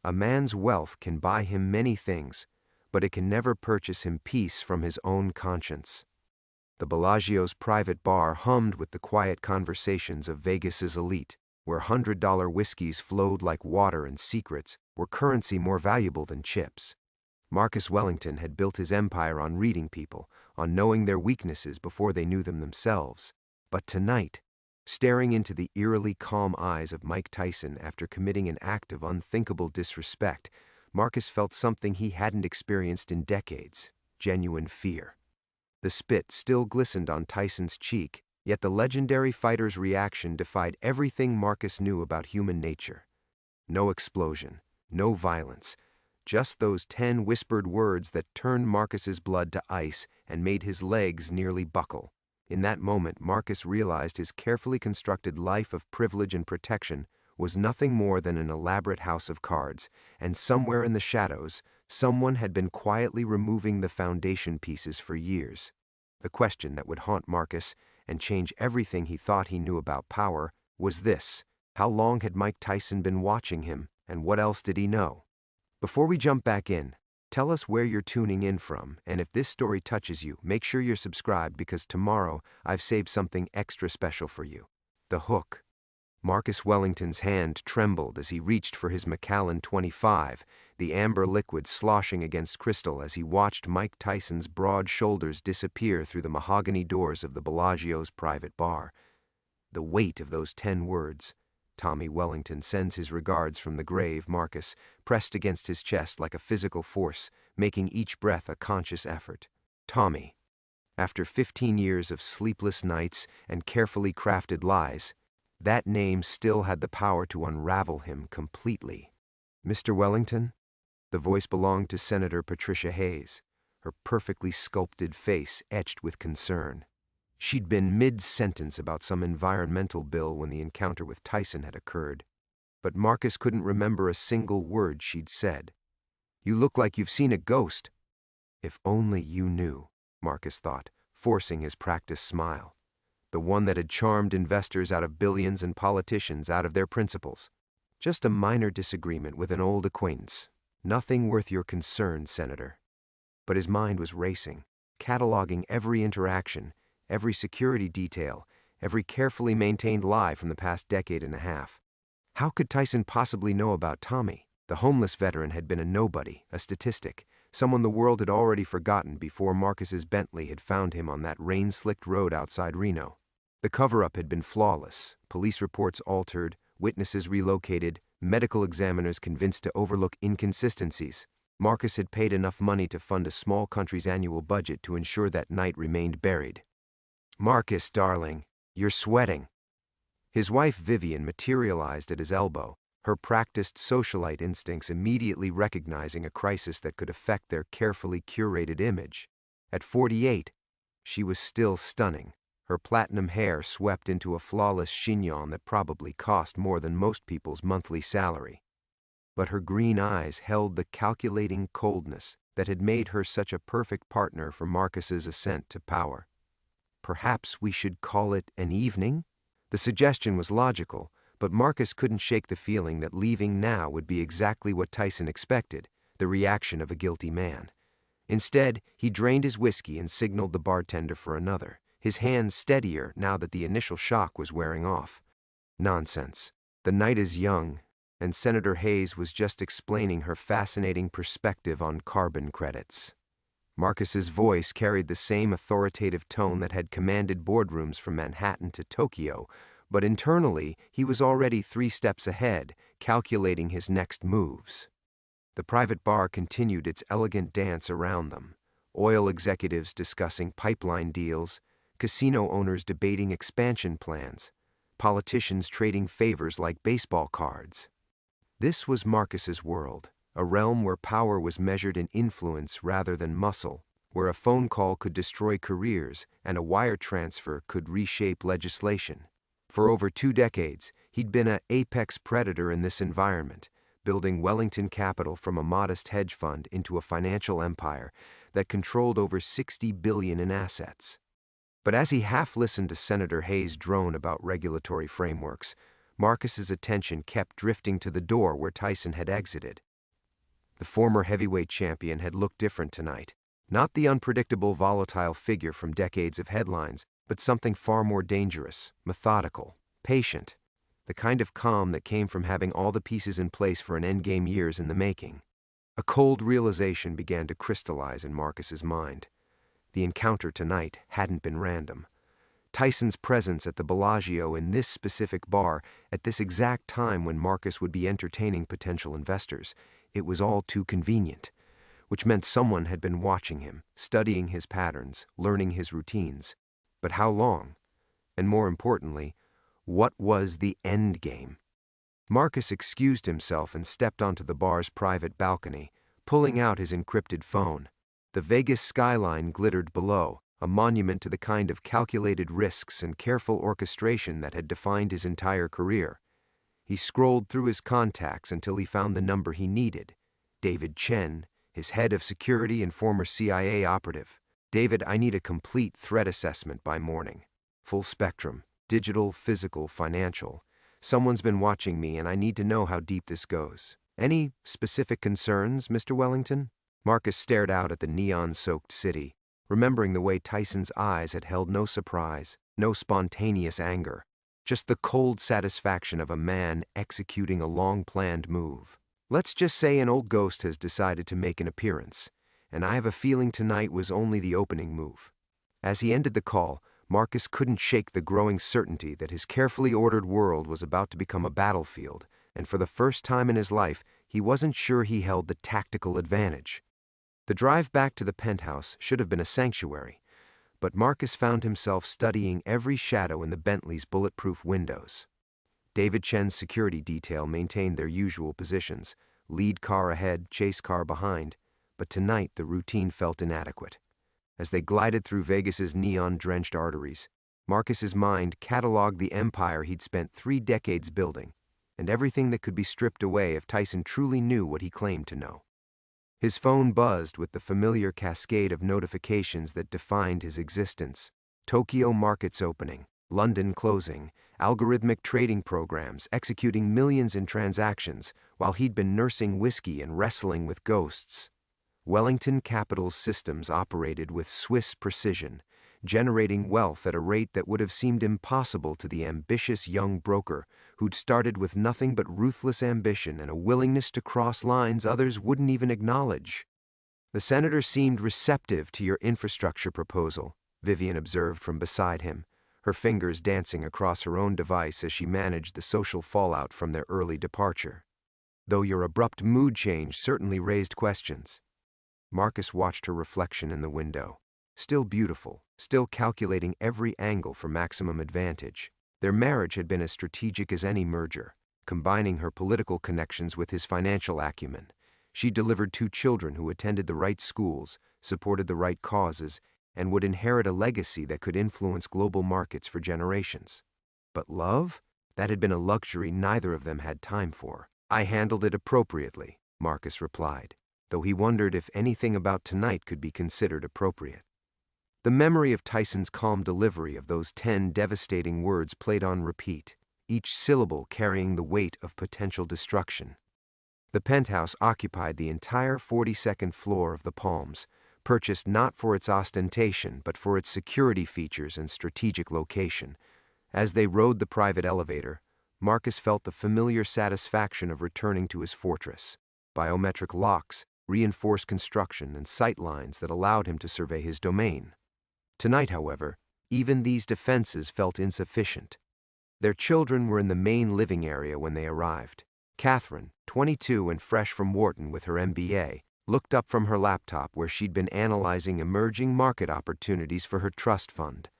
A man's wealth can buy him many things, but it can never purchase him peace from his own conscience. The Bellagio's private bar hummed with the quiet conversations of Vegas's elite, where $100 whiskeys flowed like water and secrets were currency more valuable than chips. Marcus Wellington had built his empire on reading people, on knowing their weaknesses before they knew them themselves. But tonight, staring into the eerily calm eyes of Mike Tyson after committing an act of unthinkable disrespect, Marcus felt something he hadn't experienced in decades: genuine fear. The spit still glistened on Tyson's cheek, yet the legendary fighter's reaction defied everything Marcus knew about human nature. No explosion, no violence, just those 10 whispered words that turned Marcus's blood to ice and made his legs nearly buckle. In that moment, Marcus realized his carefully constructed life of privilege and protection was nothing more than an elaborate house of cards, and somewhere in the shadows, someone had been quietly removing the foundation pieces for years. The question that would haunt Marcus and change everything he thought he knew about power was this: how long had Mike Tyson been watching him, and what else did he know? Before we jump back in, tell us where you're tuning in from, and if this story touches you, make sure you're subscribed, because tomorrow I've saved something extra special for you. The hook. Marcus Wellington's hand trembled as he reached for his Macallan 25, the amber liquid sloshing against crystal as he watched Mike Tyson's broad shoulders disappear through the mahogany doors of the Bellagio's private bar. The weight of those 10 words, "Tommy Wellington sends his regards from the grave, Marcus," pressed against his chest like a physical force, making each breath a conscious effort. Tommy. After 15 years of sleepless nights and carefully crafted lies, that name still had the power to unravel him completely. "Mr. Wellington?" The voice belonged to Senator Patricia Hayes, her perfectly sculpted face etched with concern. She'd been mid-sentence about some environmental bill when the encounter with Tyson had occurred, but Marcus couldn't remember a single word she'd said. "You look like you've seen a ghost." If only you knew, Marcus thought, forcing his practiced smile. The one that had charmed investors out of billions and politicians out of their principles. "Just a minor disagreement with an old acquaintance. Nothing worth your concern, Senator." But his mind was racing, cataloging every interaction, every security detail, every carefully maintained lie from the past decade and a half. How could Tyson possibly know about Tommy? The homeless veteran had been a nobody, a statistic, someone the world had already forgotten before Marcus's Bentley had found him on that rain-slicked road outside Reno. The cover-up had been flawless, police reports altered, witnesses relocated, medical examiners convinced to overlook inconsistencies. Marcus had paid enough money to fund a small country's annual budget to ensure that night remained buried. "Marcus, darling, you're sweating." His wife Vivian materialized at his elbow, her practiced socialite instincts immediately recognizing a crisis that could affect their carefully curated image. At 48, she was still stunning, her platinum hair swept into a flawless chignon that probably cost more than most people's monthly salary. But her green eyes held the calculating coldness that had made her such a perfect partner for Marcus's ascent to power. "Perhaps we should call it an evening?" The suggestion was logical, but Marcus couldn't shake the feeling that leaving now would be exactly what Tyson expected, the reaction of a guilty man. Instead, he drained his whiskey and signaled the bartender for another, his hands steadier now that the initial shock was wearing off. "Nonsense. The night is young, and Senator Hayes was just explaining her fascinating perspective on carbon credits." Marcus's voice carried the same authoritative tone that had commanded boardrooms from Manhattan to Tokyo, but internally he was already 3 steps ahead, calculating his next moves. The private bar continued its elegant dance around them, oil executives discussing pipeline deals, casino owners debating expansion plans, politicians trading favors like baseball cards. This was Marcus's world, a realm where power was measured in influence rather than muscle, where a phone call could destroy careers and a wire transfer could reshape legislation. For over 2 decades, he'd been an apex predator in this environment, building Wellington Capital from a modest hedge fund into a financial empire that controlled over $60 billion in assets. But as he half-listened to Senator Hayes drone about regulatory frameworks, Marcus's attention kept drifting to the door where Tyson had exited. The former heavyweight champion had looked different tonight. Not the unpredictable, volatile figure from decades of headlines, but something far more dangerous, methodical, patient. The kind of calm that came from having all the pieces in place for an endgame years in the making. A cold realization began to crystallize in Marcus's mind. The encounter tonight hadn't been random. Tyson's presence at the Bellagio in this specific bar at this exact time when Marcus would be entertaining potential investors, it was all too convenient, which meant someone had been watching him, studying his patterns, learning his routines. But how long? And more importantly, what was the end game? Marcus excused himself and stepped onto the bar's private balcony, pulling out his encrypted phone. The Vegas skyline glittered below, a monument to the kind of calculated risks and careful orchestration that had defined his entire career. He scrolled through his contacts until he found the number he needed. David Chen, his head of security and former CIA operative. "David, I need a complete threat assessment by morning. Full spectrum, digital, physical, financial. Someone's been watching me and I need to know how deep this goes. Any specific concerns, Mr. Wellington?" Marcus stared out at the neon-soaked city, remembering the way Tyson's eyes had held no surprise, no spontaneous anger, just the cold satisfaction of a man executing a long-planned move. Let's just say an old ghost has decided to make an appearance, and I have a feeling tonight was only the opening move. As he ended the call, Marcus couldn't shake the growing certainty that his carefully ordered world was about to become a battlefield, and for the first time in his life, he wasn't sure he held the tactical advantage. The drive back to the penthouse should have been a sanctuary, but Marcus found himself studying every shadow in the Bentley's bulletproof windows. David Chen's security detail maintained their usual positions, lead car ahead, chase car behind, but tonight the routine felt inadequate. As they glided through Vegas's neon-drenched arteries, Marcus's mind cataloged the empire he'd spent 3 decades building, and everything that could be stripped away if Tyson truly knew what he claimed to know. His phone buzzed with the familiar cascade of notifications that defined his existence. Tokyo markets opening, London closing, algorithmic trading programs executing millions in transactions while he'd been nursing whiskey and wrestling with ghosts. Wellington Capital's systems operated with Swiss precision, generating wealth at a rate that would have seemed impossible to the ambitious young broker who'd started with nothing but ruthless ambition and a willingness to cross lines others wouldn't even acknowledge. "The senator seemed receptive to your infrastructure proposal," Vivian observed from beside him, her fingers dancing across her own device as she managed the social fallout from their early departure. "Though your abrupt mood change certainly raised questions." Marcus watched her reflection in the window. Still beautiful, still calculating every angle for maximum advantage. Their marriage had been as strategic as any merger, combining her political connections with his financial acumen. She delivered 2 children who attended the right schools, supported the right causes, and would inherit a legacy that could influence global markets for generations. But love? That had been a luxury neither of them had time for. "I handled it appropriately," Marcus replied, though he wondered if anything about tonight could be considered appropriate. The memory of Tyson's calm delivery of those 10 devastating words played on repeat, each syllable carrying the weight of potential destruction. The penthouse occupied the entire 42nd floor of the Palms, purchased not for its ostentation but for its security features and strategic location. As they rode the private elevator, Marcus felt the familiar satisfaction of returning to his fortress. Biometric locks, reinforced construction, and sight lines that allowed him to survey his domain. Tonight, however, even these defenses felt insufficient. Their children were in the main living area when they arrived. Catherine, 22 and fresh from Wharton with her MBA, looked up from her laptop where she'd been analyzing emerging market opportunities for her trust fund.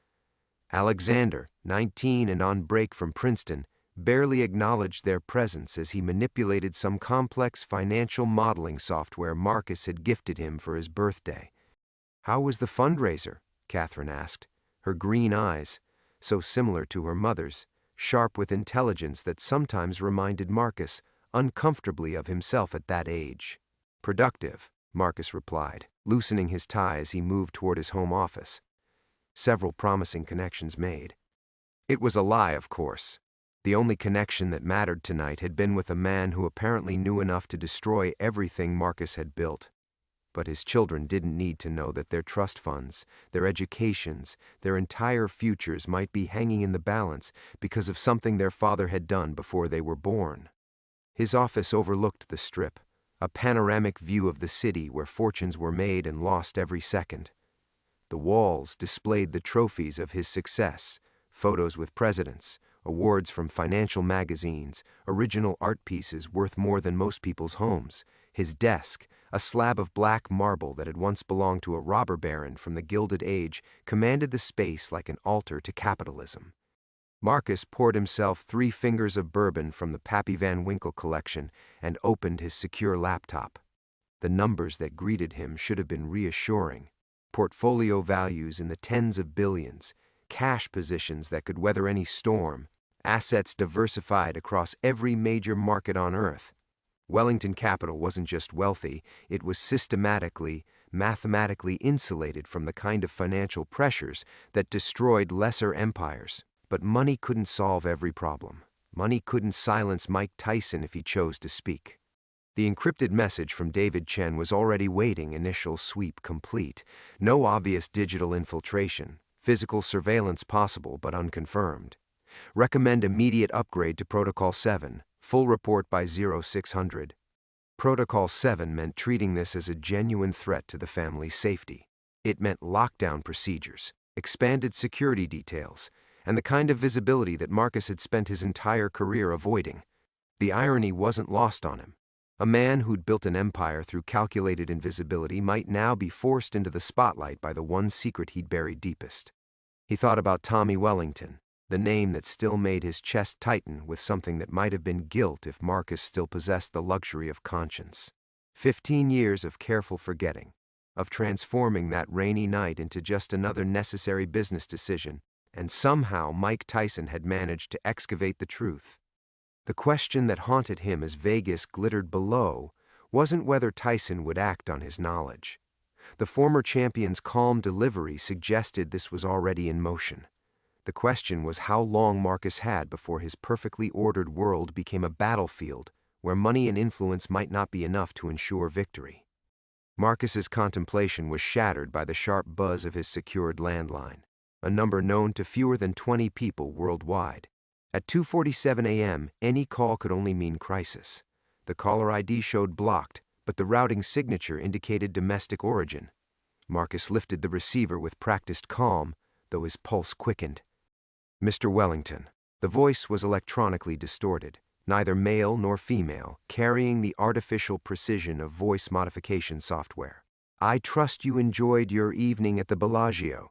Alexander, 19 and on break from Princeton, barely acknowledged their presence as he manipulated some complex financial modeling software Marcus had gifted him for his birthday. "How was the fundraiser?" Catherine asked, her green eyes, so similar to her mother's, sharp with intelligence that sometimes reminded Marcus uncomfortably of himself at that age. "Productive," Marcus replied, loosening his tie as he moved toward his home office. Several promising connections made. It was a lie, of course. The only connection that mattered tonight had been with a man who apparently knew enough to destroy everything Marcus had built. But his children didn't need to know that their trust funds, their educations, their entire futures might be hanging in the balance because of something their father had done before they were born. His office overlooked the Strip, a panoramic view of the city where fortunes were made and lost every second. The walls displayed the trophies of his success, photos with presidents, awards from financial magazines, original art pieces worth more than most people's homes. His desk, a slab of black marble that had once belonged to a robber baron from the Gilded Age, commanded the space like an altar to capitalism. Marcus poured himself 3 fingers of bourbon from the Pappy Van Winkle collection and opened his secure laptop. The numbers that greeted him should have been reassuring. Portfolio values in the tens of billions, cash positions that could weather any storm, assets diversified across every major market on Earth. Wellington Capital wasn't just wealthy, it was systematically, mathematically insulated from the kind of financial pressures that destroyed lesser empires. But money couldn't solve every problem. Money couldn't silence Mike Tyson if he chose to speak. The encrypted message from David Chen was already waiting, initial sweep complete. No obvious digital infiltration, physical surveillance possible but unconfirmed. Recommend immediate upgrade to Protocol 7, full report by 0600. Protocol 7 meant treating this as a genuine threat to the family's safety. It meant lockdown procedures, expanded security details, and the kind of visibility that Marcus had spent his entire career avoiding. The irony wasn't lost on him. A man who'd built an empire through calculated invisibility might now be forced into the spotlight by the one secret he'd buried deepest. He thought about Tommy Wellington, the name that still made his chest tighten with something that might have been guilt if Marcus still possessed the luxury of conscience. 15 years of careful forgetting, of transforming that rainy night into just another necessary business decision, and somehow Mike Tyson had managed to excavate the truth. The question that haunted him as Vegas glittered below wasn't whether Tyson would act on his knowledge. The former champion's calm delivery suggested this was already in motion. The question was how long Marcus had before his perfectly ordered world became a battlefield where money and influence might not be enough to ensure victory. Marcus's contemplation was shattered by the sharp buzz of his secured landline, a number known to fewer than 20 people worldwide. At 2:47 a.m., any call could only mean crisis. The caller ID showed blocked, but the routing signature indicated domestic origin. Marcus lifted the receiver with practiced calm, though his pulse quickened. Mr. Wellington. The voice was electronically distorted, neither male nor female, carrying the artificial precision of voice modification software. I trust you enjoyed your evening at the Bellagio.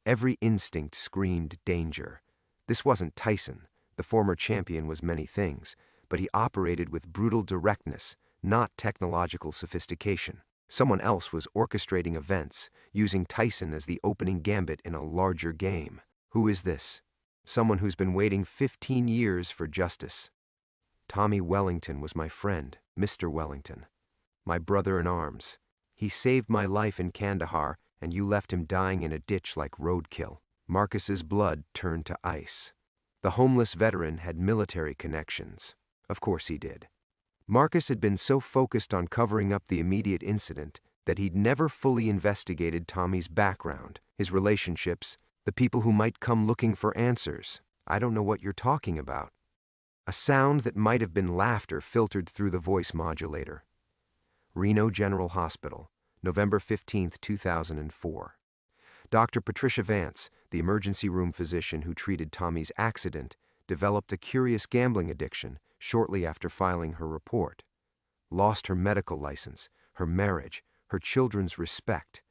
Every instinct screamed danger. This wasn't Tyson. The former champion was many things, but he operated with brutal directness, not technological sophistication. Someone else was orchestrating events, using Tyson as the opening gambit in a larger game. Who is this? Someone who's been waiting 15 years for justice. Tommy Wellington was my friend, Mr. Wellington. My brother in arms. He saved my life in Kandahar, and you left him dying in a ditch like roadkill. Marcus's blood turned to ice. The homeless veteran had military connections. Of course he did. Marcus had been so focused on covering up the immediate incident that he'd never fully investigated Tommy's background, his relationships, the people who might come looking for answers. I don't know what you're talking about. A sound that might have been laughter filtered through the voice modulator. Reno General Hospital, November 15, 2004. Dr. Patricia Vance, the emergency room physician who treated Tommy's accident, developed a curious gambling addiction shortly after filing her report. Lost her medical license, her marriage, her children's respect.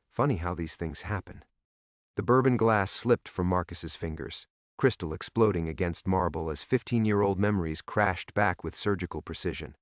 Funny how these things happen. The bourbon glass slipped from Marcus's fingers, crystal exploding against marble as 15-year-old memories crashed back with surgical precision.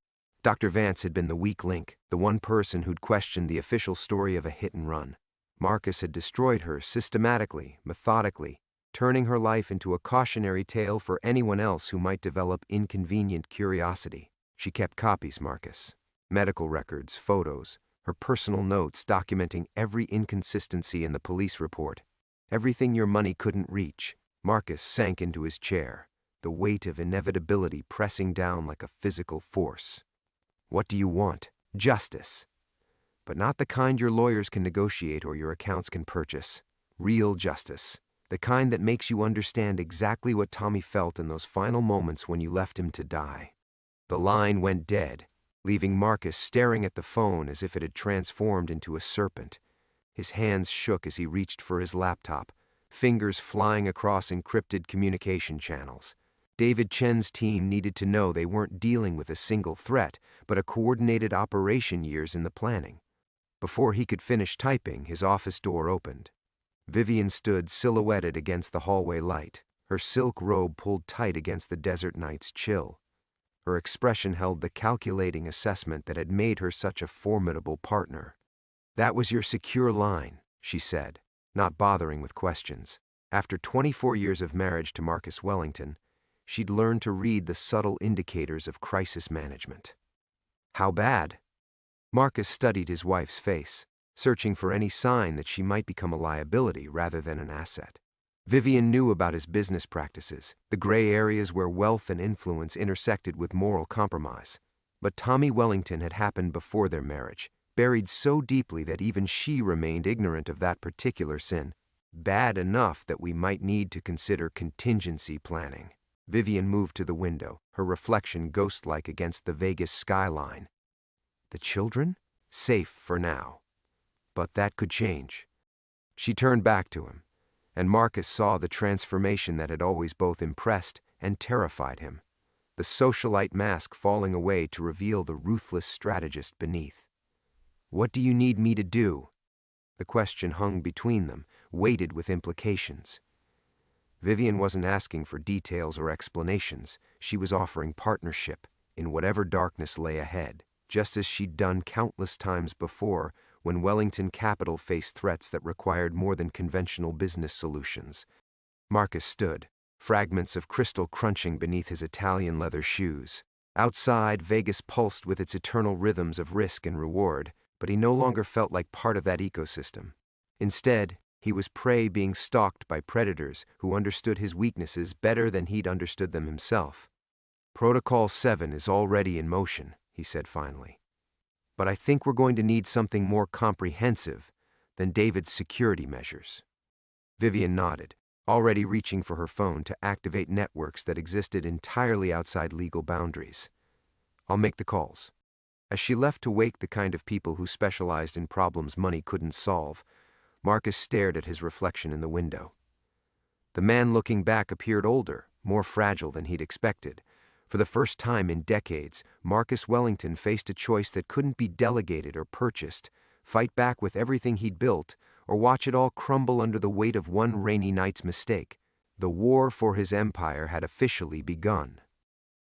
Dr. Vance had been the weak link, the one person who'd questioned the official story of a hit and run. Marcus had destroyed her systematically, methodically, turning her life into a cautionary tale for anyone else who might develop inconvenient curiosity. She kept copies, Marcus. Medical records, photos, her personal notes documenting every inconsistency in the police report. Everything your money couldn't reach. Marcus sank into his chair. the weight of inevitability pressing down like a physical force. What do you want? Justice. But not the kind your lawyers can negotiate or your accounts can purchase. Real justice. The kind that makes you understand exactly what Tommy felt in those final moments when you left him to die. The line went dead, leaving Marcus staring at the phone as if it had transformed into a serpent. His hands shook as he reached for his laptop, fingers flying across encrypted communication channels. David Chen's team needed to know they weren't dealing with a single threat, but a coordinated operation years in the planning. Before he could finish typing, his office door opened. Vivian stood silhouetted against the hallway light, her silk robe pulled tight against the desert night's chill. Her expression held the calculating assessment that had made her such a formidable partner. "That was your secure line," she said, not bothering with questions. After 24 years of marriage to Marcus Wellington, she'd learned to read the subtle indicators of crisis management. "How bad?" Marcus studied his wife's face, searching for any sign that she might become a liability rather than an asset. Vivian knew about his business practices, the gray areas where wealth and influence intersected with moral compromise. But Tommy Wellington had happened before their marriage, buried so deeply that even she remained ignorant of that particular sin. "Bad enough that we might need to consider contingency planning." Vivian moved to the window, her reflection ghost-like against the Vegas skyline. The children? Safe for now. But that could change. She turned back to him, and Marcus saw the transformation that had always both impressed and terrified him, the socialite mask falling away to reveal the ruthless strategist beneath. "What do you need me to do?" The question hung between them, weighted with implications. Vivian wasn't asking for details or explanations. She was offering partnership in whatever darkness lay ahead, just as she'd done countless times before when Wellington Capital faced threats that required more than conventional business solutions. Marcus stood, fragments of crystal crunching beneath his Italian leather shoes. Outside, Vegas pulsed with its eternal rhythms of risk and reward, but he no longer felt like part of that ecosystem. Instead, he was prey being stalked by predators who understood his weaknesses better than he'd understood them himself. "Protocol 7 is already in motion," he said finally. "But I think we're going to need something more comprehensive than David's security measures." Vivian nodded, already reaching for her phone to activate networks that existed entirely outside legal boundaries. "I'll make the calls." As she left to wake the kind of people who specialized in problems money couldn't solve, Marcus stared at his reflection in the window. The man looking back appeared older, more fragile than he'd expected. For the first time in decades, Marcus Wellington faced a choice that couldn't be delegated or purchased: fight back with everything he'd built, or watch it all crumble under the weight of one rainy night's mistake. The war for his empire had officially begun.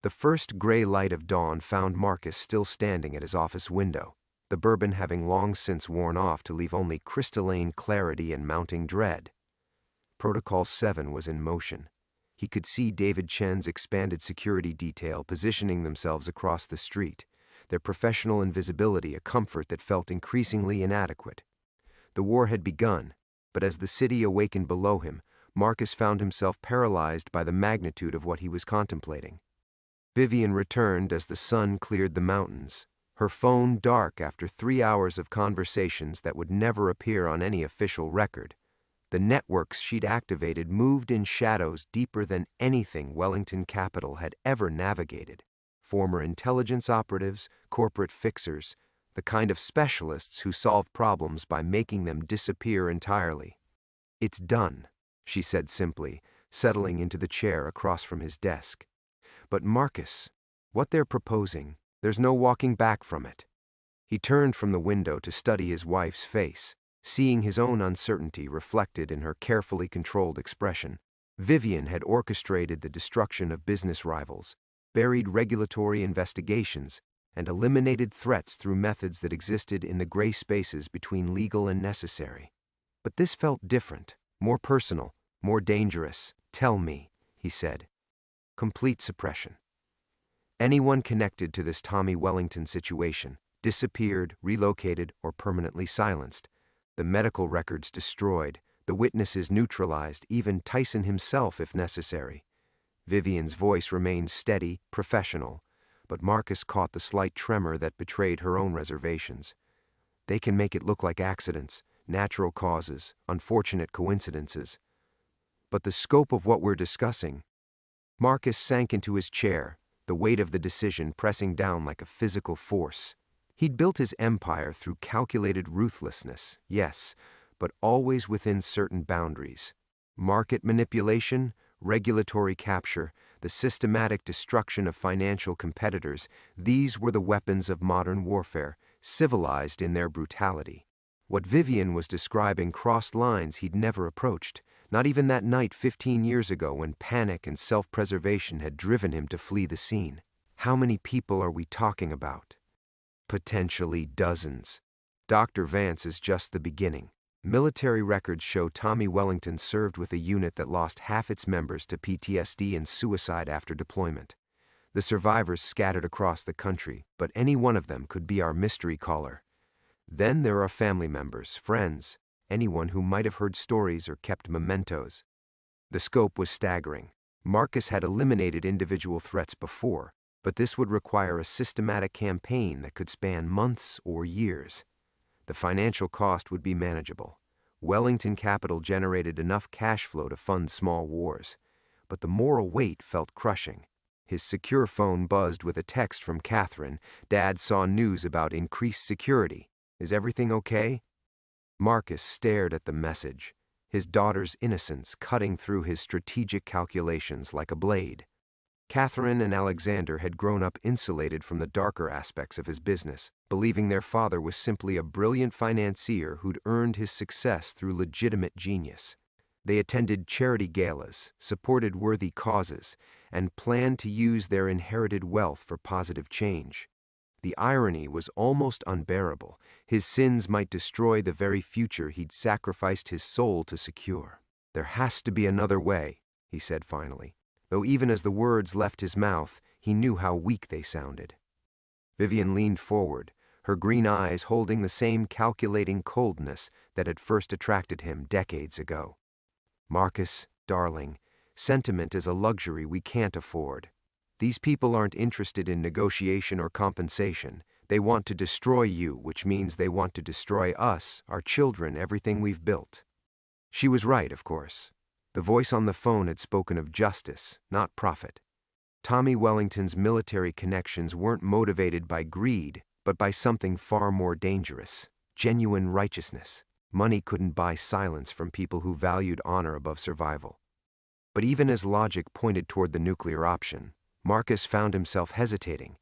The first gray light of dawn found Marcus still standing at his office window, the bourbon having long since worn off to leave only crystalline clarity and mounting dread. Protocol 7 was in motion. He could see David Chen's expanded security detail positioning themselves across the street, their professional invisibility a comfort that felt increasingly inadequate. The war had begun, but as the city awakened below him, Marcus found himself paralyzed by the magnitude of what he was contemplating. Vivian returned as the sun cleared the mountains, her phone dark after 3 hours of conversations that would never appear on any official record. The networks she'd activated moved in shadows deeper than anything Wellington Capital had ever navigated. Former intelligence operatives, corporate fixers, the kind of specialists who solve problems by making them disappear entirely. "It's done," she said simply, settling into the chair across from his desk. "But Marcus, what they're proposing, there's no walking back from it." He turned from the window to study his wife's face, seeing his own uncertainty reflected in her carefully controlled expression. Vivian had orchestrated the destruction of business rivals, buried regulatory investigations, and eliminated threats through methods that existed in the gray spaces between legal and necessary. But this felt different, more personal, more dangerous. "Tell me," he said. Complete suppression. Anyone connected to this Tommy Wellington situation disappeared, relocated, or permanently silenced. The medical records destroyed, the witnesses neutralized, even Tyson himself if necessary. Vivian's voice remained steady, professional, but Marcus caught the slight tremor that betrayed her own reservations. They can make it look like accidents, natural causes, unfortunate coincidences. But the scope of what we're discussing. Marcus sank into his chair, the weight of the decision pressing down like a physical force. He'd built his empire through calculated ruthlessness, yes, but always within certain boundaries. Market manipulation, regulatory capture, the systematic destruction of financial competitors, these were the weapons of modern warfare, civilized in their brutality. What Vivian was describing crossed lines he'd never approached, not even that night 15 years ago when panic and self-preservation had driven him to flee the scene. How many people are we talking about? Potentially dozens. Dr. Vance is just the beginning. Military records show Tommy Wellington served with a unit that lost half its members to PTSD and suicide after deployment. The survivors scattered across the country, but any one of them could be our mystery caller. Then there are family members, friends, anyone who might have heard stories or kept mementos. The scope was staggering. Marcus had eliminated individual threats before, but this would require a systematic campaign that could span months or years. The financial cost would be manageable. Wellington Capital generated enough cash flow to fund small wars, but the moral weight felt crushing. His secure phone buzzed with a text from Catherine. Dad saw news about increased security. Is everything okay? Marcus stared at the message, his daughter's innocence cutting through his strategic calculations like a blade. Catherine and Alexander had grown up insulated from the darker aspects of his business, believing their father was simply a brilliant financier who'd earned his success through legitimate genius. They attended charity galas, supported worthy causes, and planned to use their inherited wealth for positive change. The irony was almost unbearable. His sins might destroy the very future he'd sacrificed his soul to secure. There has to be another way, he said finally, though even as the words left his mouth, he knew how weak they sounded. Vivian leaned forward, her green eyes holding the same calculating coldness that had first attracted him decades ago. Marcus, darling, sentiment is a luxury we can't afford. These people aren't interested in negotiation or compensation. They want to destroy you, which means they want to destroy us, our children, everything we've built. She was right, of course. The voice on the phone had spoken of justice, not profit. Tommy Wellington's military connections weren't motivated by greed, but by something far more dangerous: genuine righteousness. Money couldn't buy silence from people who valued honor above survival. But even as logic pointed toward the nuclear option, Marcus found himself hesitating.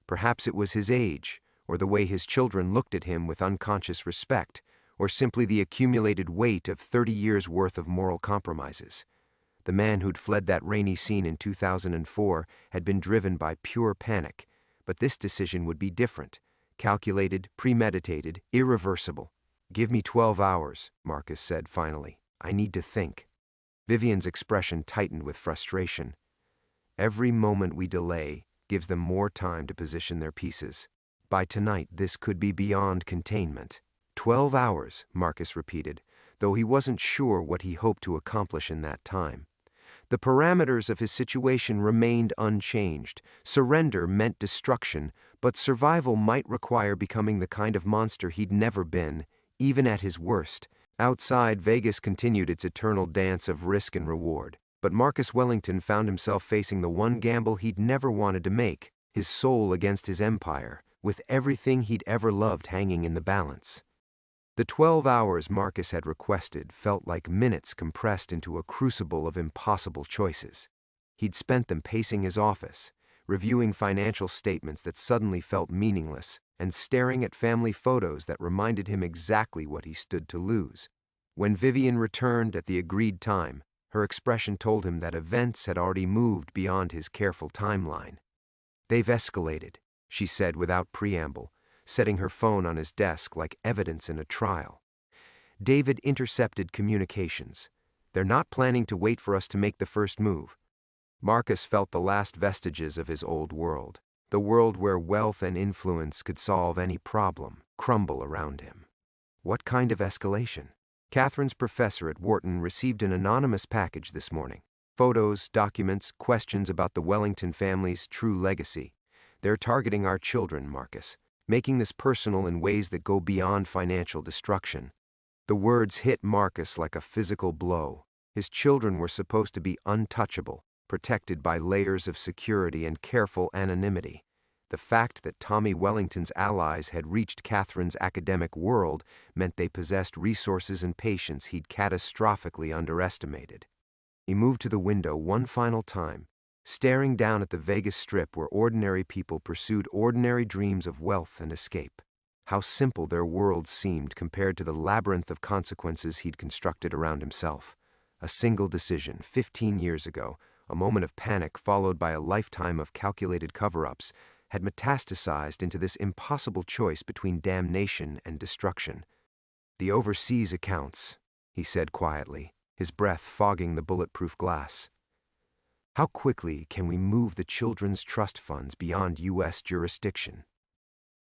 Perhaps it was his age, or the way his children looked at him with unconscious respect, or simply the accumulated weight of 30 years' worth of moral compromises. The man who'd fled that rainy scene in 2004 had been driven by pure panic, but this decision would be different, calculated, premeditated, irreversible. "Give me 12 hours, Marcus said finally. I need to think." Vivian's expression tightened with frustration. Every moment we delay gives them more time to position their pieces. By tonight, this could be beyond containment. 12 hours, Marcus repeated, though he wasn't sure what he hoped to accomplish in that time. The parameters of his situation remained unchanged. Surrender meant destruction, but survival might require becoming the kind of monster he'd never been, even at his worst. Outside, Vegas continued its eternal dance of risk and reward. But Marcus Wellington found himself facing the one gamble he'd never wanted to make, his soul against his empire, with everything he'd ever loved hanging in the balance. The 12 hours Marcus had requested felt like minutes compressed into a crucible of impossible choices. He'd spent them pacing his office, reviewing financial statements that suddenly felt meaningless, and staring at family photos that reminded him exactly what he stood to lose. When Vivian returned at the agreed time, her expression told him that events had already moved beyond his careful timeline. "They've escalated," she said without preamble, setting her phone on his desk like evidence in a trial. David intercepted communications. "They're not planning to wait for us to make the first move." Marcus felt the last vestiges of his old world, the world where wealth and influence could solve any problem, crumble around him. What kind of escalation? Catherine's professor at Wharton received an anonymous package this morning. Photos, documents, questions about the Wellington family's true legacy. They're targeting our children, Marcus, making this personal in ways that go beyond financial destruction. The words hit Marcus like a physical blow. His children were supposed to be untouchable, protected by layers of security and careful anonymity. The fact that Tommy Wellington's allies had reached Catherine's academic world meant they possessed resources and patience he'd catastrophically underestimated. He moved to the window one final time, staring down at the Vegas Strip where ordinary people pursued ordinary dreams of wealth and escape. How simple their worlds seemed compared to the labyrinth of consequences he'd constructed around himself. A single decision, 15 years ago, a moment of panic followed by a lifetime of calculated cover-ups, had metastasized into this impossible choice between damnation and destruction. "The overseas accounts," he said quietly, his breath fogging the bulletproof glass. "How quickly can we move the children's trust funds beyond U.S. jurisdiction?"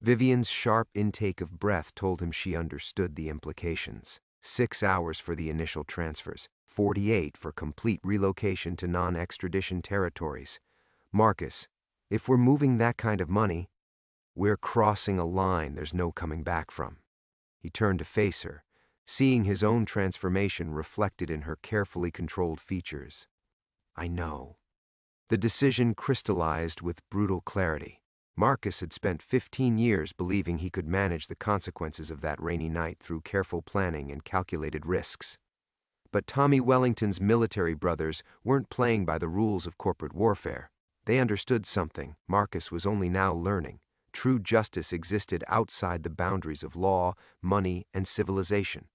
Vivian's sharp intake of breath told him she understood the implications. 6 hours for the initial transfers, 48 for complete relocation to non-extradition territories. "Marcus, if we're moving that kind of money, we're crossing a line there's no coming back from." He turned to face her, seeing his own transformation reflected in her carefully controlled features. "I know." The decision crystallized with brutal clarity. Marcus had spent 15 years believing he could manage the consequences of that rainy night through careful planning and calculated risks. But Tommy Wellington's military brothers weren't playing by the rules of corporate warfare. They understood something Marcus was only now learning. True justice existed outside the boundaries of law, money, and civilization.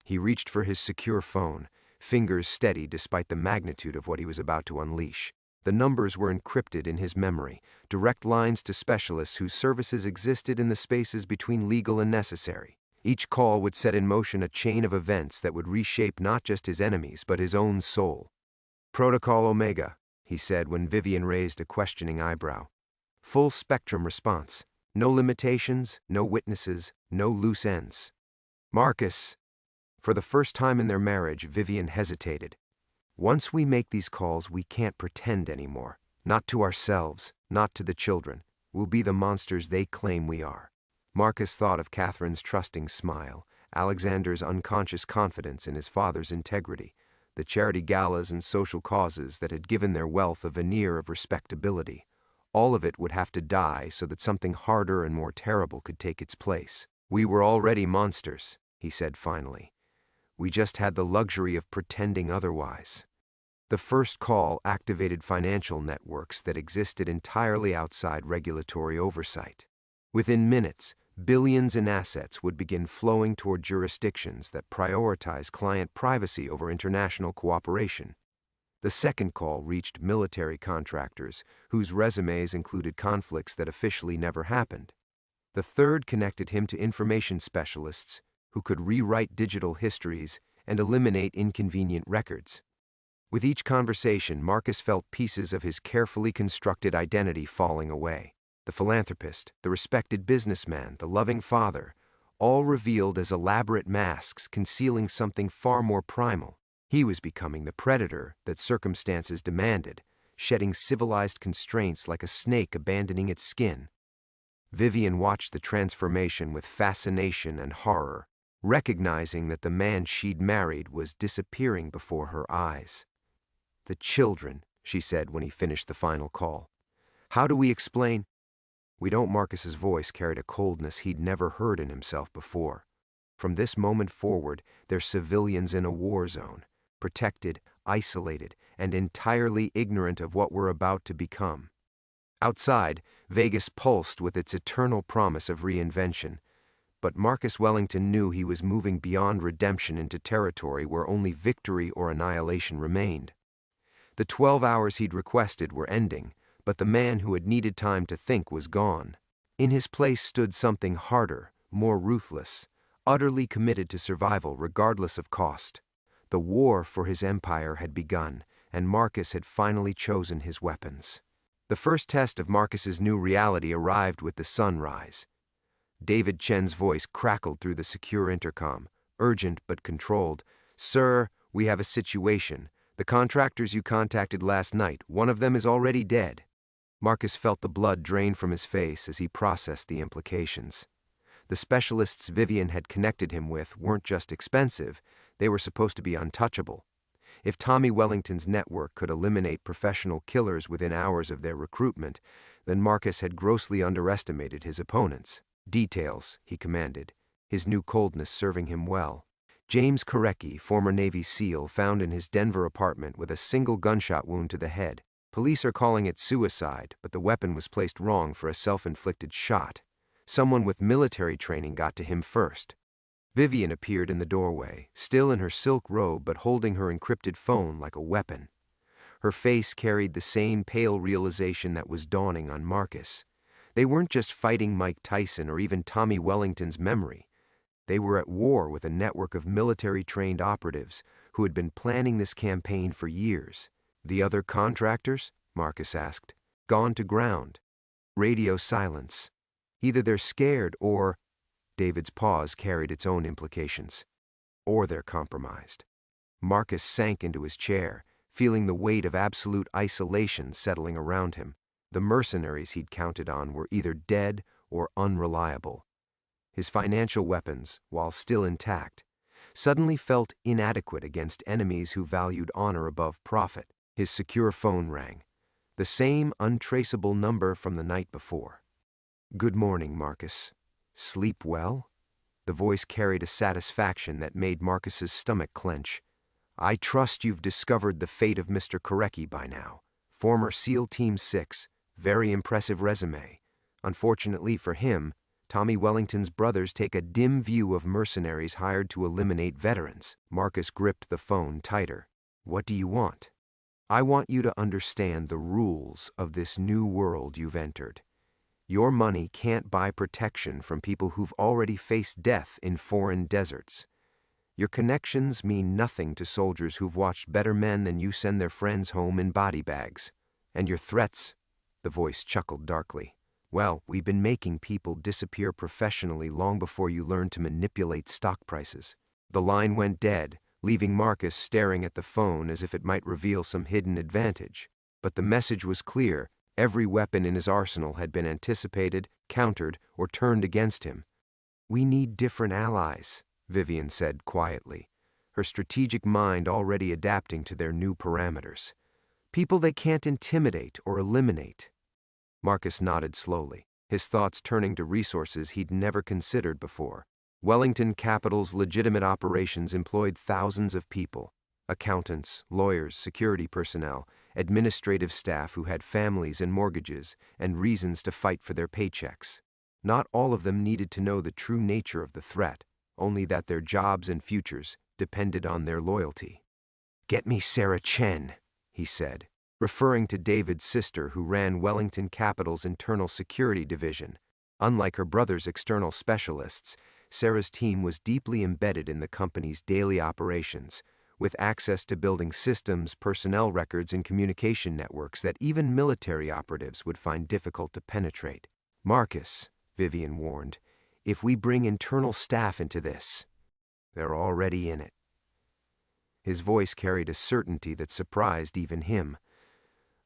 He reached for his secure phone, fingers steady despite the magnitude of what he was about to unleash. The numbers were encrypted in his memory, direct lines to specialists whose services existed in the spaces between legal and necessary. Each call would set in motion a chain of events that would reshape not just his enemies but his own soul. "Protocol Omega," he said when Vivian raised a questioning eyebrow. "Full spectrum response. No limitations, no witnesses, no loose ends." "Marcus." For the first time in their marriage, Vivian hesitated. "Once we make these calls, we can't pretend anymore. Not to ourselves, not to the children. We'll be the monsters they claim we are." Marcus thought of Catherine's trusting smile, Alexander's unconscious confidence in his father's integrity, the charity galas and social causes that had given their wealth a veneer of respectability. All of it would have to die so that something harder and more terrible could take its place. "We were already monsters," he said finally. "We just had the luxury of pretending otherwise." The first call activated financial networks that existed entirely outside regulatory oversight. Within minutes, billions in assets would begin flowing toward jurisdictions that prioritize client privacy over international cooperation. The second call reached military contractors whose resumes included conflicts that officially never happened. The third connected him to information specialists who could rewrite digital histories and eliminate inconvenient records. With each conversation, Marcus felt pieces of his carefully constructed identity falling away. The philanthropist, the respected businessman, the loving father, all revealed as elaborate masks concealing something far more primal. He was becoming the predator that circumstances demanded, shedding civilized constraints like a snake abandoning its skin. Vivian watched the transformation with fascination and horror, recognizing that the man she'd married was disappearing before her eyes. "The children," she said when he finished the final call. "How do we explain—" "We don't." Marcus's voice carried a coldness he'd never heard in himself before. "From this moment forward, they're civilians in a war zone, protected, isolated, and entirely ignorant of what we're about to become." Outside, Vegas pulsed with its eternal promise of reinvention. But Marcus Wellington knew he was moving beyond redemption into territory where only victory or annihilation remained. The 12 hours he'd requested were ending, but the man who had needed time to think was gone. In his place stood something harder, more ruthless, utterly committed to survival regardless of cost. The war for his empire had begun, and Marcus had finally chosen his weapons. The first test of Marcus's new reality arrived with the sunrise. David Chen's voice crackled through the secure intercom, urgent but controlled. "Sir, we have a situation. The contractors you contacted last night, one of them is already dead. Marcus felt the blood drain from his face as he processed the implications. The specialists Vivian had connected him with weren't just expensive, they were supposed to be untouchable. If Tommy Wellington's network could eliminate professional killers within hours of their recruitment, then Marcus had grossly underestimated his opponents. Details, he commanded, his new coldness serving him well. James Korecki, former Navy SEAL, found in his Denver apartment with a single gunshot wound to the head. Police are calling it suicide, but the weapon was placed wrong for a self-inflicted shot. Someone with military training got to him first. Vivian appeared in the doorway, still in her silk robe but holding her encrypted phone like a weapon. Her face carried the same pale realization that was dawning on Marcus. They weren't just fighting Mike Tyson or even Tommy Wellington's memory. They were at war with a network of military-trained operatives who had been planning this campaign for years. The other contractors? Marcus asked. Gone to ground. Radio silence. Either they're scared or... David's pause carried its own implications. Or they're compromised. Marcus sank into his chair, feeling the weight of absolute isolation settling around him. The mercenaries he'd counted on were either dead or unreliable. His financial weapons, while still intact, suddenly felt inadequate against enemies who valued honor above profit. His secure phone rang. The same untraceable number from the night before. Good morning, Marcus. Sleep well? The voice carried a satisfaction that made Marcus's stomach clench. I trust you've discovered the fate of Mr. Korecki by now. Former SEAL Team 6, very impressive resume. Unfortunately for him, Tommy Wellington's brothers take a dim view of mercenaries hired to eliminate veterans. Marcus gripped the phone tighter. What do you want? I want you to understand the rules of this new world you've entered. Your money can't buy protection from people who've already faced death in foreign deserts. Your connections mean nothing to soldiers who've watched better men than you send their friends home in body bags. And your threats? The voice chuckled darkly. Well, we've been making people disappear professionally long before you learned to manipulate stock prices. The line went dead, leaving Marcus staring at the phone as if it might reveal some hidden advantage. But the message was clear. Every weapon in his arsenal had been anticipated, countered, or turned against him. We need different allies, Vivian said quietly, her strategic mind already adapting to their new parameters. People they can't intimidate or eliminate. Marcus nodded slowly, his thoughts turning to resources he'd never considered before. Wellington Capital's legitimate operations employed thousands of people. Accountants, lawyers, security personnel, administrative staff who had families and mortgages and reasons to fight for their paychecks. Not all of them needed to know the true nature of the threat, only that their jobs and futures depended on their loyalty. Get me Sarah Chen, he said, referring to David's sister who ran Wellington Capital's internal security division. Unlike her brother's external specialists, Sarah's team was deeply embedded in the company's daily operations, with access to building systems, personnel records, and communication networks that even military operatives would find difficult to penetrate. Marcus, Vivian warned, if we bring internal staff into this, they're already in it. His voice carried a certainty that surprised even him.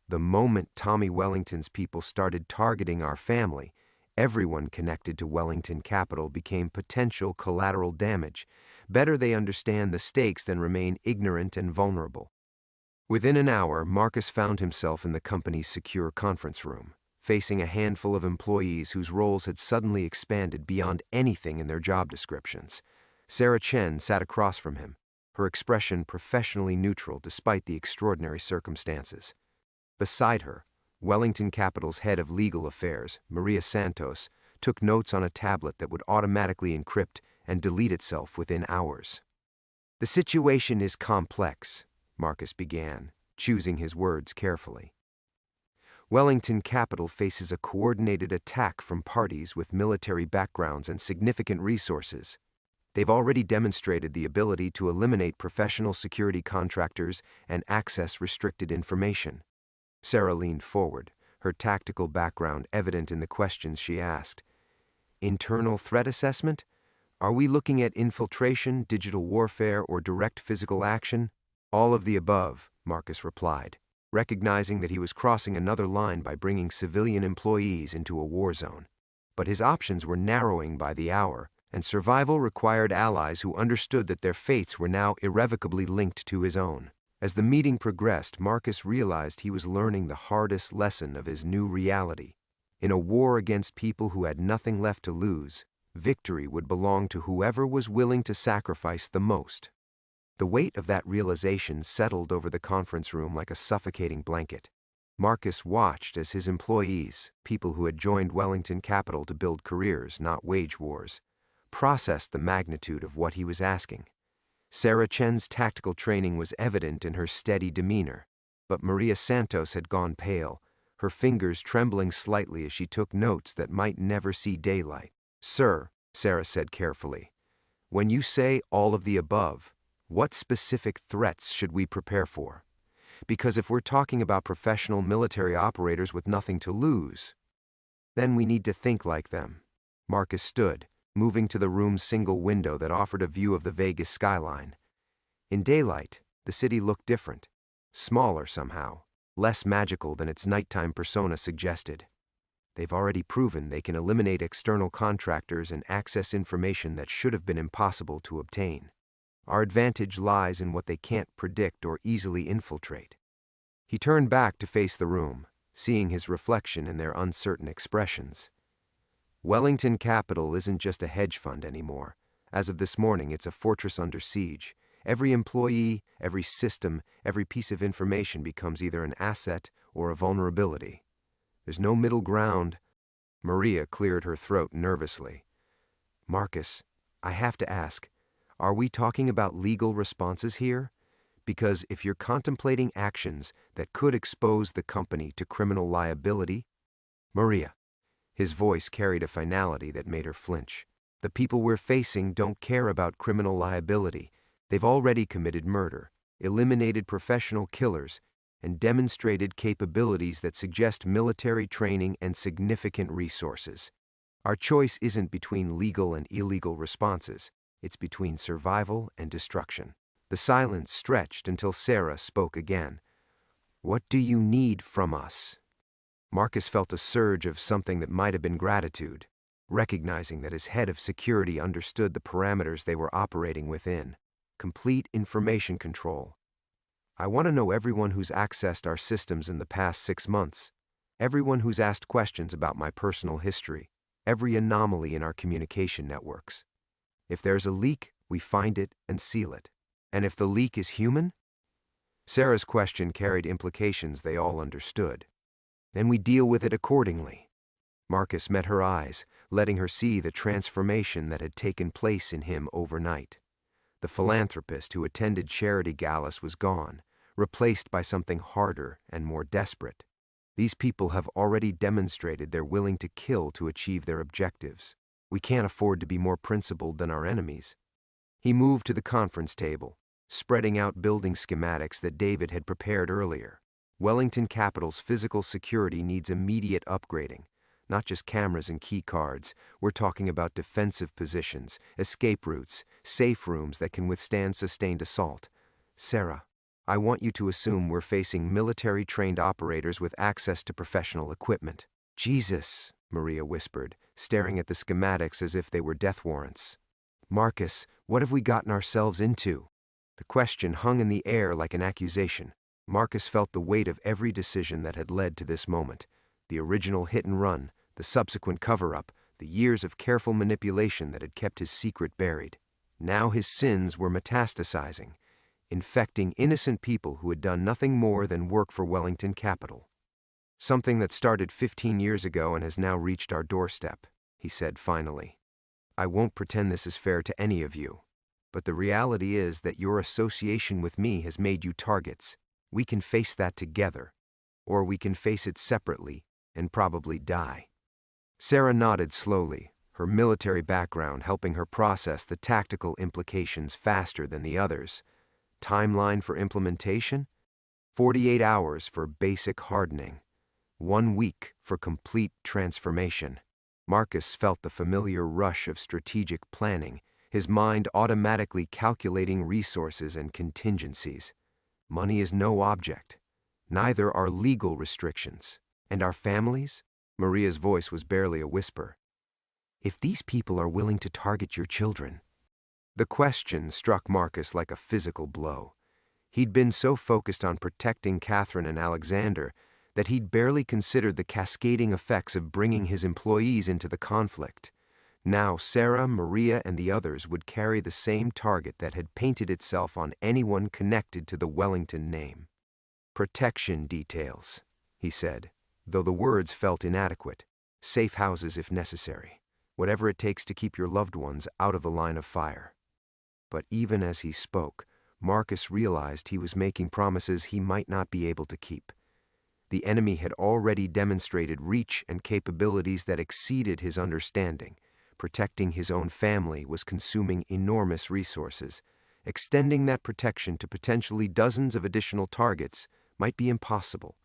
The moment Tommy Wellington's people started targeting our family, everyone connected to Wellington Capital became potential collateral damage. Better they understand the stakes than remain ignorant and vulnerable. Within an hour, Marcus found himself in the company's secure conference room, facing a handful of employees whose roles had suddenly expanded beyond anything in their job descriptions. Sarah Chen sat across from him, her expression professionally neutral despite the extraordinary circumstances. Beside her, Wellington Capital's head of legal affairs, Maria Santos, took notes on a tablet that would automatically encrypt and delete itself within hours. The situation is complex, Marcus began, choosing his words carefully. Wellington Capital faces a coordinated attack from parties with military backgrounds and significant resources. They've already demonstrated the ability to eliminate professional security contractors and access restricted information. Sarah leaned forward, her tactical background evident in the questions she asked. Internal threat assessment? Are we looking at infiltration, digital warfare, or direct physical action? All of the above, Marcus replied, recognizing that he was crossing another line by bringing civilian employees into a war zone. But his options were narrowing by the hour, and survival required allies who understood that their fates were now irrevocably linked to his own. As the meeting progressed, Marcus realized he was learning the hardest lesson of his new reality. In a war against people who had nothing left to lose, victory would belong to whoever was willing to sacrifice the most. The weight of that realization settled over the conference room like a suffocating blanket. Marcus watched as his employees, people who had joined Wellington Capital to build careers, not wage wars, processed the magnitude of what he was asking. Sarah Chen's tactical training was evident in her steady demeanor, but Maria Santos had gone pale, her fingers trembling slightly as she took notes that might never see daylight. "Sir," Sarah said carefully, "when you say all of the above, what specific threats should we prepare for? Because if we're talking about professional military operators with nothing to lose, then we need to think like them." Marcus stood, moving to the room's single window that offered a view of the Vegas skyline. In daylight, the city looked different, smaller somehow, less magical than its nighttime persona suggested. They've already proven they can eliminate external contractors and access information that should have been impossible to obtain. Our advantage lies in what they can't predict or easily infiltrate. He turned back to face the room, seeing his reflection in their uncertain expressions. Wellington Capital isn't just a hedge fund anymore. As of this morning, it's a fortress under siege. Every employee, every system, every piece of information becomes either an asset or a vulnerability. There's no middle ground. Maria cleared her throat nervously. "Marcus, I have to ask, are we talking about legal responses here? Because if you're contemplating actions that could expose the company to criminal liability..." "Maria." His voice carried a finality that made her flinch. "The people we're facing don't care about criminal liability. They've already committed murder, eliminated professional killers, and demonstrated capabilities that suggest military training and significant resources. Our choice isn't between legal and illegal responses. It's between survival and destruction." The silence stretched until Sarah spoke again. "What do you need from us?" Marcus felt a surge of something that might have been gratitude, recognizing that his head of security understood the parameters they were operating within. Complete information control. "I want to know everyone who's accessed our systems in the past 6 months, everyone who's asked questions about my personal history, every anomaly in our communication networks. If there's a leak, we find it and seal it. And if the leak is human?" Sarah's question carried implications they all understood. "Then we deal with it accordingly." Marcus met her eyes, letting her see the transformation that had taken place in him overnight. The philanthropist who attended charity galas was gone, replaced by something harder and more desperate. These people have already demonstrated they're willing to kill to achieve their objectives. We can't afford to be more principled than our enemies. He moved to the conference table, spreading out building schematics that David had prepared earlier. Wellington Capital's physical security needs immediate upgrading. Not just cameras and key cards. We're talking about defensive positions, escape routes, safe rooms that can withstand sustained assault. "Sarah, I want you to assume we're facing military-trained operators with access to professional equipment." "Jesus," Maria whispered, staring at the schematics as if they were death warrants. "Marcus, what have we gotten ourselves into?" The question hung in the air like an accusation. Marcus felt the weight of every decision that had led to this moment. The original hit and run, the subsequent cover-up, the years of careful manipulation that had kept his secret buried. Now his sins were metastasizing, infecting innocent people who had done nothing more than work for Wellington Capital. "Something that started 15 years ago and has now reached our doorstep," he said finally. "I won't pretend this is fair to any of you, but the reality is that your association with me has made you targets. We can face that together, or we can face it separately and probably die." Sarah nodded slowly, her military background helping her process the tactical implications faster than the others. Timeline for implementation? 48 hours for basic hardening. 1 week for complete transformation. Marcus felt the familiar rush of strategic planning, his mind automatically calculating resources and contingencies. Money is no object. Neither are legal restrictions. And our families? Maria's voice was barely a whisper. If these people are willing to target your children. The question struck Marcus like a physical blow. He'd been so focused on protecting Catherine and Alexander that he'd barely considered the cascading effects of bringing his employees into the conflict. Now Sarah, Maria, and the others would carry the same target that had painted itself on anyone connected to the Wellington name. Protection details, he said, though the words felt inadequate. Safe houses if necessary. Whatever it takes to keep your loved ones out of the line of fire. But even as he spoke, Marcus realized he was making promises he might not be able to keep. The enemy had already demonstrated reach and capabilities that exceeded his understanding. Protecting his own family was consuming enormous resources. Extending that protection to potentially dozens of additional targets might be impossible.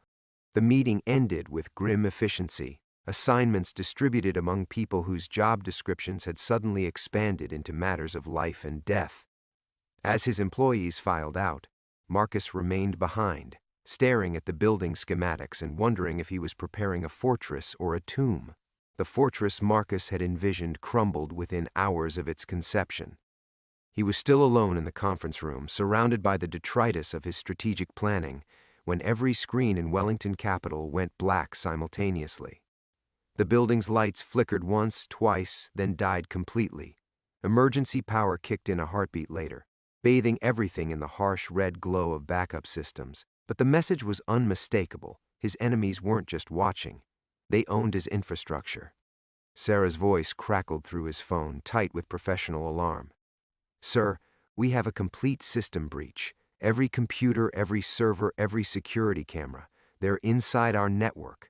The meeting ended with grim efficiency, assignments distributed among people whose job descriptions had suddenly expanded into matters of life and death. As his employees filed out, Marcus remained behind, staring at the building schematics and wondering if he was preparing a fortress or a tomb. The fortress Marcus had envisioned crumbled within hours of its conception. He was still alone in the conference room, surrounded by the detritus of his strategic planning, when every screen in Wellington Capital went black simultaneously. The building's lights flickered once, twice, then died completely. Emergency power kicked in a heartbeat later, bathing everything in the harsh red glow of backup systems. But the message was unmistakable. His enemies weren't just watching. They owned his infrastructure. Sarah's voice crackled through his phone, tight with professional alarm. Sir, we have a complete system breach. Every computer, every server, every security camera. They're inside our network.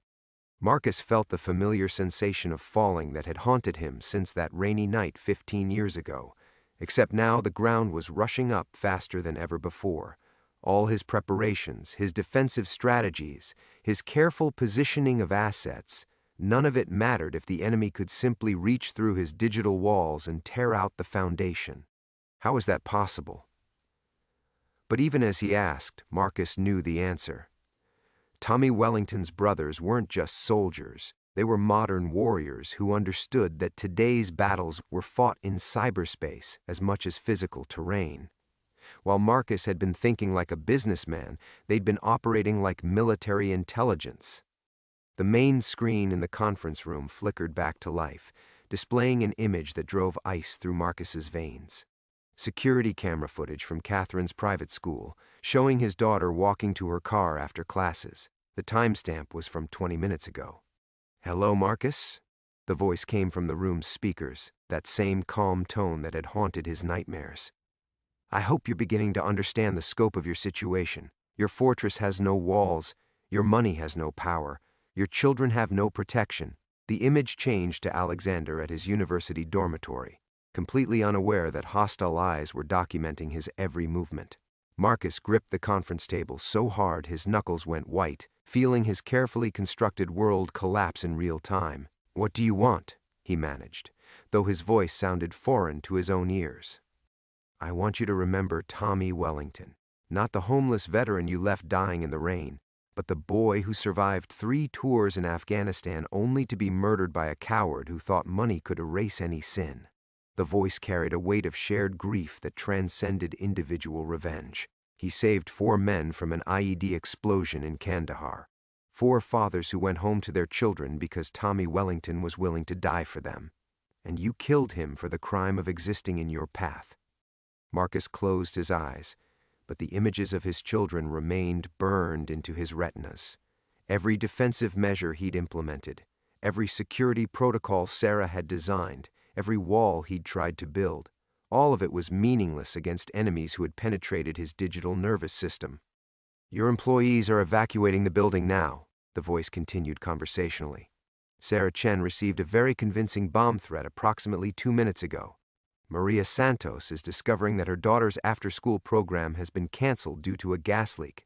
Marcus felt the familiar sensation of falling that had haunted him since that rainy night 15 years ago, except now the ground was rushing up faster than ever before. All his preparations, his defensive strategies, his careful positioning of assets, none of it mattered if the enemy could simply reach through his digital walls and tear out the foundation. How was that possible? But even as he asked, Marcus knew the answer. Tommy Wellington's brothers weren't just soldiers. They were modern warriors who understood that today's battles were fought in cyberspace as much as physical terrain. While Marcus had been thinking like a businessman, they'd been operating like military intelligence. The main screen in the conference room flickered back to life, displaying an image that drove ice through Marcus's veins. Security camera footage from Catherine's private school, showing his daughter walking to her car after classes. The timestamp was from 20 minutes ago. Hello, Marcus? The voice came from the room's speakers, that same calm tone that had haunted his nightmares. I hope you're beginning to understand the scope of your situation. Your fortress has no walls. Your money has no power. Your children have no protection. The image changed to Alexander at his university dormitory, completely unaware that hostile eyes were documenting his every movement. Marcus gripped the conference table so hard his knuckles went white, feeling his carefully constructed world collapse in real time. What do you want? He managed, though his voice sounded foreign to his own ears. I want you to remember Tommy Wellington, not the homeless veteran you left dying in the rain, but the boy who survived 3 tours in Afghanistan only to be murdered by a coward who thought money could erase any sin. The voice carried a weight of shared grief that transcended individual revenge. He saved 4 men from an IED explosion in Kandahar. 4 fathers who went home to their children because Tommy Wellington was willing to die for them. And you killed him for the crime of existing in your path. Marcus closed his eyes, but the images of his children remained burned into his retinas. Every defensive measure he'd implemented, every security protocol Sarah had designed, every wall he'd tried to build, all of it was meaningless against enemies who had penetrated his digital nervous system. Your employees are evacuating the building now, the voice continued conversationally. Sarah Chen received a very convincing bomb threat approximately 2 minutes ago. Maria Santos is discovering that her daughter's after-school program has been canceled due to a gas leak.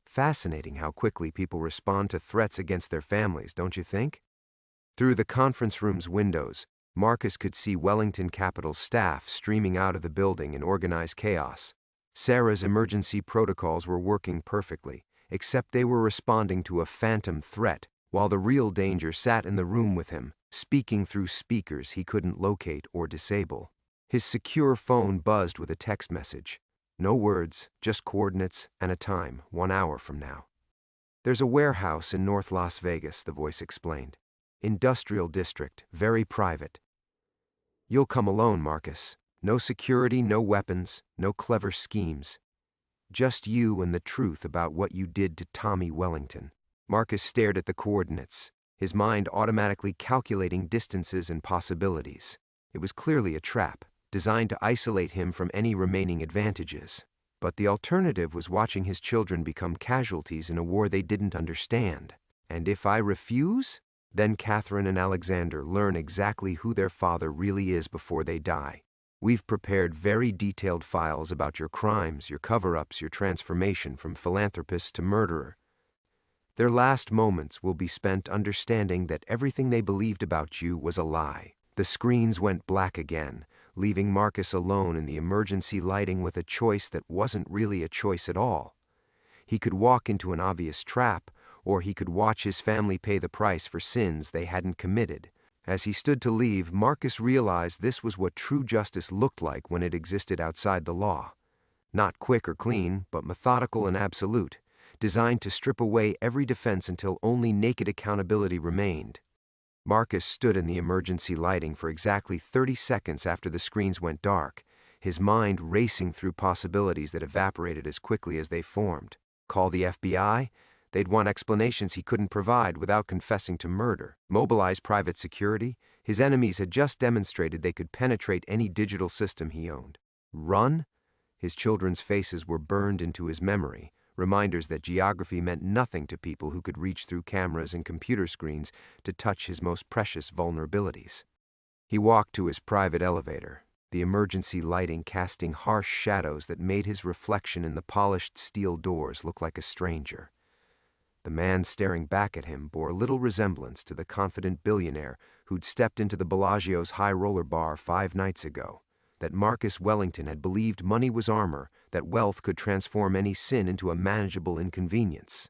Fascinating how quickly people respond to threats against their families, don't you think? Through the conference room's windows, Marcus could see Wellington Capital's staff streaming out of the building in organized chaos. Sarah's emergency protocols were working perfectly, except they were responding to a phantom threat, while the real danger sat in the room with him, speaking through speakers he couldn't locate or disable. His secure phone buzzed with a text message. No words, just coordinates and a time, 1 hour from now. "There's a warehouse in North Las Vegas," the voice explained. "Industrial district, very private. You'll come alone, Marcus. No security, no weapons, no clever schemes. Just you and the truth about what you did to Tommy Wellington." Marcus stared at the coordinates, his mind automatically calculating distances and possibilities. It was clearly a trap, designed to isolate him from any remaining advantages. But the alternative was watching his children become casualties in a war they didn't understand. And if I refuse, then Catherine and Alexander learn exactly who their father really is before they die. We've prepared very detailed files about your crimes, your cover-ups, your transformation from philanthropist to murderer. Their last moments will be spent understanding that everything they believed about you was a lie. The screens went black again, leaving Marcus alone in the emergency lighting with a choice that wasn't really a choice at all. He could walk into an obvious trap, or he could watch his family pay the price for sins they hadn't committed. As he stood to leave, Marcus realized this was what true justice looked like when it existed outside the law. Not quick or clean, but methodical and absolute, designed to strip away every defense until only naked accountability remained. Marcus stood in the emergency lighting for exactly 30 seconds after the screens went dark, his mind racing through possibilities that evaporated as quickly as they formed. Call the FBI? They'd want explanations he couldn't provide without confessing to murder. Mobilize private security? His enemies had just demonstrated they could penetrate any digital system he owned. Run? His children's faces were burned into his memory, reminders that geography meant nothing to people who could reach through cameras and computer screens to touch his most precious vulnerabilities. He walked to his private elevator, the emergency lighting casting harsh shadows that made his reflection in the polished steel doors look like a stranger. The man staring back at him bore little resemblance to the confident billionaire who'd stepped into the Bellagio's high roller bar 5 nights ago. That Marcus Wellington had believed money was armor, that wealth could transform any sin into a manageable inconvenience.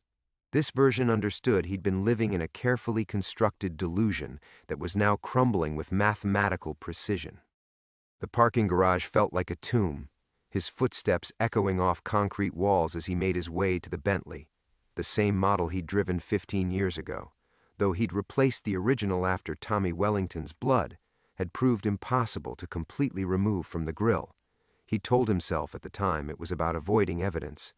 This version understood he'd been living in a carefully constructed delusion that was now crumbling with mathematical precision. The parking garage felt like a tomb, his footsteps echoing off concrete walls as he made his way to the Bentley, the same model he'd driven 15 years ago, though he'd replaced the original after Tommy Wellington's blood had proved impossible to completely remove from the grill. He told himself at the time it was about avoiding evidence,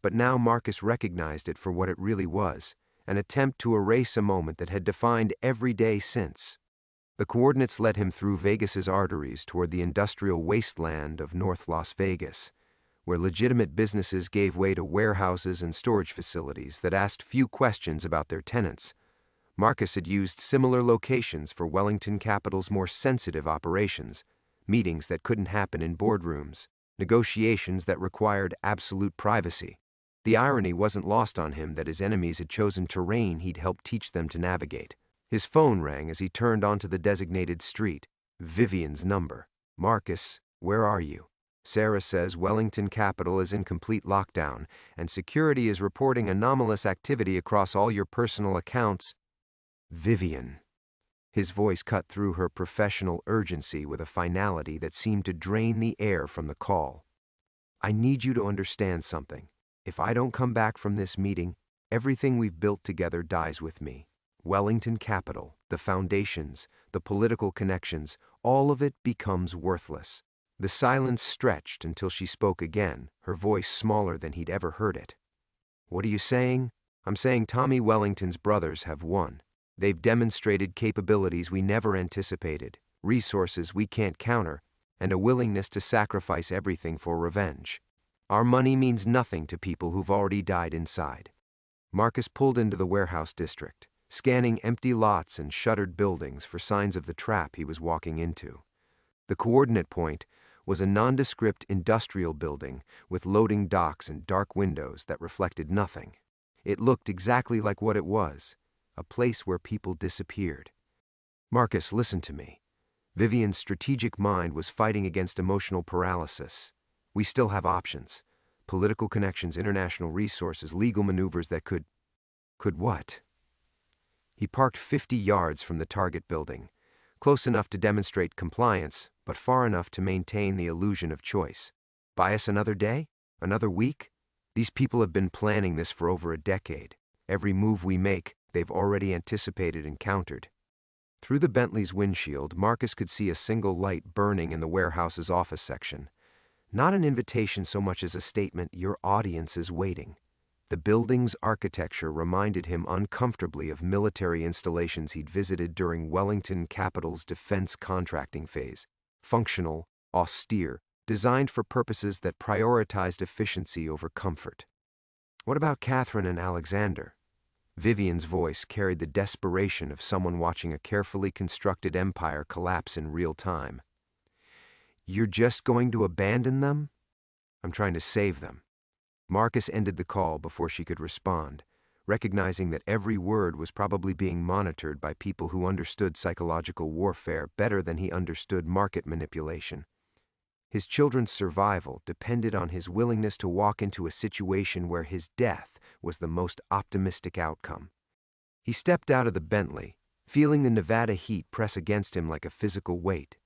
but now Marcus recognized it for what it really was, an attempt to erase a moment that had defined every day since. The coordinates led him through Vegas's arteries toward the industrial wasteland of North Las Vegas, where legitimate businesses gave way to warehouses and storage facilities that asked few questions about their tenants. Marcus had used similar locations for Wellington Capital's more sensitive operations, meetings that couldn't happen in boardrooms, negotiations that required absolute privacy. The irony wasn't lost on him that his enemies had chosen terrain he'd helped teach them to navigate. His phone rang as he turned onto the designated street. Vivian's number. "Marcus, where are you? Sarah says Wellington Capital is in complete lockdown, and security is reporting anomalous activity across all your personal accounts." Vivian. His voice cut through her professional urgency with a finality that seemed to drain the air from the call. "I need you to understand something. If I don't come back from this meeting, everything we've built together dies with me. Wellington Capital, the foundations, the political connections, all of it becomes worthless." The silence stretched until she spoke again, her voice smaller than he'd ever heard it. "What are you saying?" "I'm saying Tommy Wellington's brothers have won. They've demonstrated capabilities we never anticipated, resources we can't counter, and a willingness to sacrifice everything for revenge. Our money means nothing to people who've already died inside." Marcus pulled into the warehouse district, scanning empty lots and shuttered buildings for signs of the trap he was walking into. The coordinate point was a nondescript industrial building with loading docks and dark windows that reflected nothing. It looked exactly like what it was, a place where people disappeared. "Marcus, listen to me." Vivian's strategic mind was fighting against emotional paralysis. "We still have options. political connections, international resources, legal maneuvers that could what? He parked 50 yards from the target building, close enough to demonstrate compliance, but far enough to maintain the illusion of choice. Buy us another day? Another week? These people have been planning this for over a decade. Every move we make, they've already anticipated and countered. Through the Bentley's windshield, Marcus could see a single light burning in the warehouse's office section. Not an invitation so much as a statement, "Your audience is waiting." The building's architecture reminded him uncomfortably of military installations he'd visited during Wellington Capital's defense contracting phase. Functional, austere, designed for purposes that prioritized efficiency over comfort. What about Catherine and Alexander? Vivian's voice carried the desperation of someone watching a carefully constructed empire collapse in real time. You're just going to abandon them? I'm trying to save them. Marcus ended the call before she could respond, recognizing that every word was probably being monitored by people who understood psychological warfare better than he understood market manipulation. His children's survival depended on his willingness to walk into a situation where his death was the most optimistic outcome. He stepped out of the Bentley, feeling the Nevada heat press against him like a physical weight.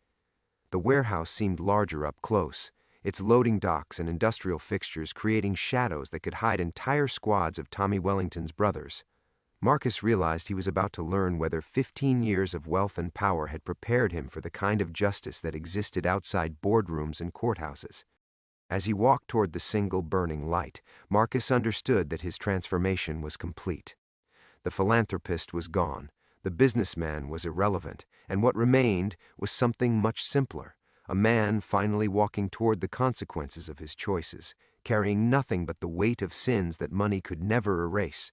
The warehouse seemed larger up close, its loading docks and industrial fixtures creating shadows that could hide entire squads of Tommy Wellington's brothers. Marcus realized he was about to learn whether 15 years of wealth and power had prepared him for the kind of justice that existed outside boardrooms and courthouses. As he walked toward the single burning light, Marcus understood that his transformation was complete. The philanthropist was gone, the businessman was irrelevant, and what remained was something much simpler. A man finally walking toward the consequences of his choices, carrying nothing but the weight of sins that money could never erase.